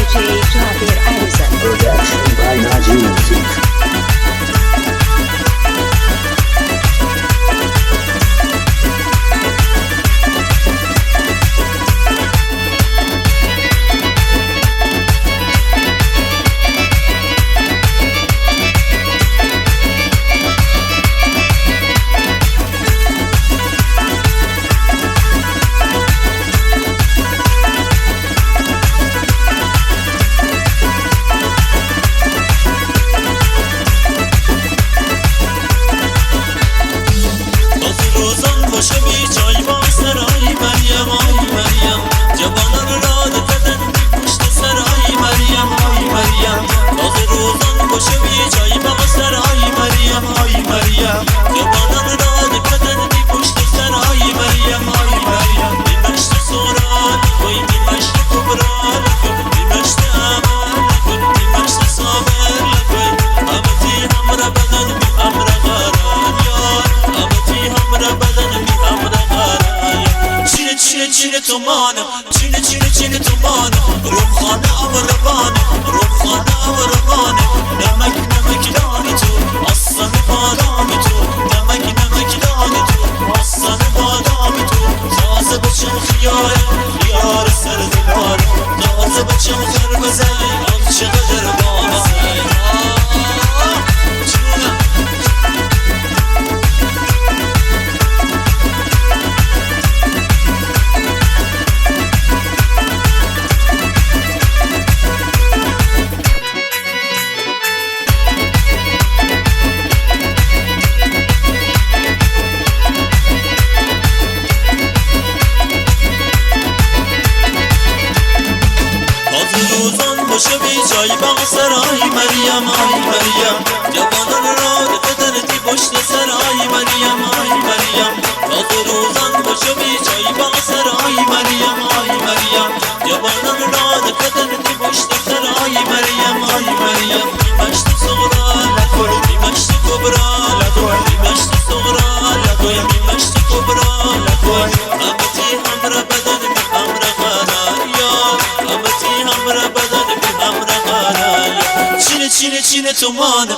DJ Jabir Arizan. Production by Naji Music. چین تومانه چین تومانه روخانه و روانه روخانه و روانه نمک دانی تو آسان بادامی تو نمک دانی تو آسان بادامی تو تازه بچم خیاره سر دلاره تازه بچم خربزه آل چقدر بامزه باشه بی جای باغ سرای مریم آی مریم جوانان را بدنتی پشت سرای مریم آی مریم تازه روزان باشه بی جای باغ سرای مریم آی مریم جوانان را بدنتی پشت سرای مریم آی مریم مشت صغرا لکوی مشت کبرا لکوی مشت صغرا لکوی مشت کبرا لکوی امتی همرا بدن می همرا غرایا امتی همرا بدن چین تومانه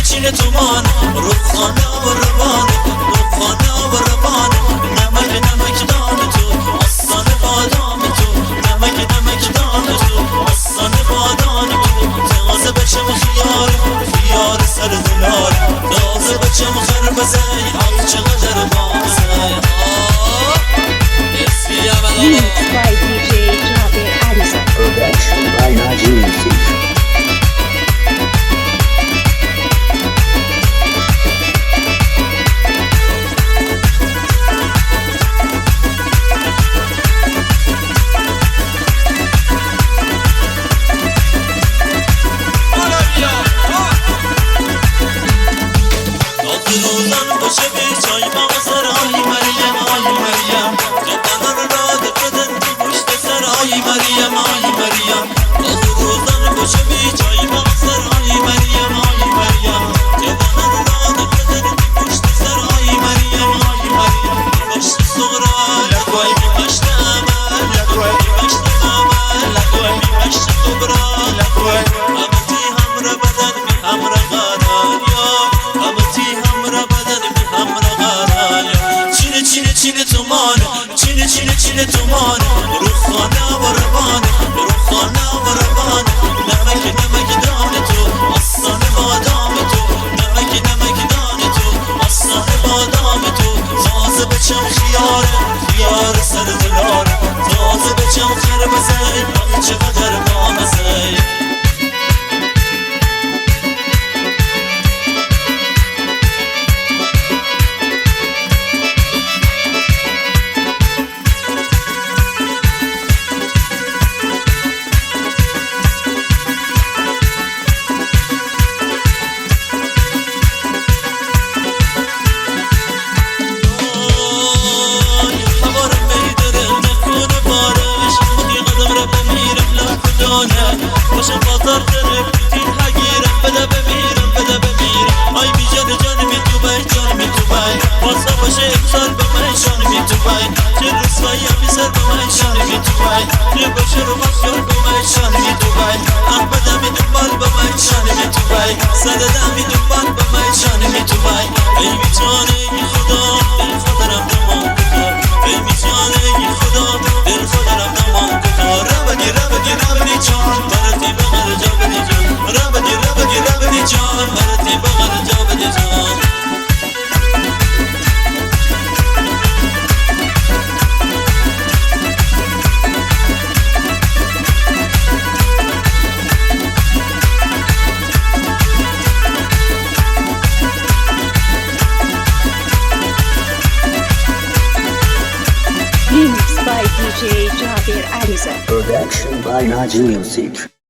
چین تومانه روخانه و روانه روخانه و روانه نمک دانه تو آسان بادامی تو نمک دانه تو آسان بادامی تو تازه بچم خیار سر دلاره تازه بچم خربزه آل چقدر بامزه Mixed by DJ Jabir Arizan. Production by Naji Music. روزان باشه بی جای باغ سرای مریم آی مریم جوانان را بدن بی پشت سرای مریم آی مریم تازه روزان باشه بی جای باغ سرای مریم آی مریم جوانان را بدن بی پشت سرای مریم آی مریم مشت صغرا لکوی مشت عمل لکوی مشت عمل لکوی مشت کبرا لکوی امتی همرا بدن بی همرا غرایا امتی همرا بدن بی همرا غرایا چین تومانه چین تومانه روخانه و روانه روخانه و روانه نمک دانه تو آسان بادامی تو نمک دانه تو آسان بادامی تو تازه بچم خیاره سر دلاره تازه بچم خربزه آل چقدر بامزه باشم بازار داره بیتین حگیرم بده بمیرم آی بی جان می تو بای بازا باشه افسار به من شان می تو بای چه رسوایی همی سر به من شان می تو بای چه باشه رو مخیار به من شان شانمی تو بای احمدمی دنبال با من شانمی تو بای صددمی دنبال با من شانمی تو بای ای میتونه خدا دل خودم نمان کتا ای میتونه خدا دل خودم نمان کتا ربدی ربدی ربدی جان برتی بغل جا بدی جان ربدی ربدی ربدی جان برتی بغل جا بدی جان Remixed by DJ Jabir Ariza. Production by Naji Music.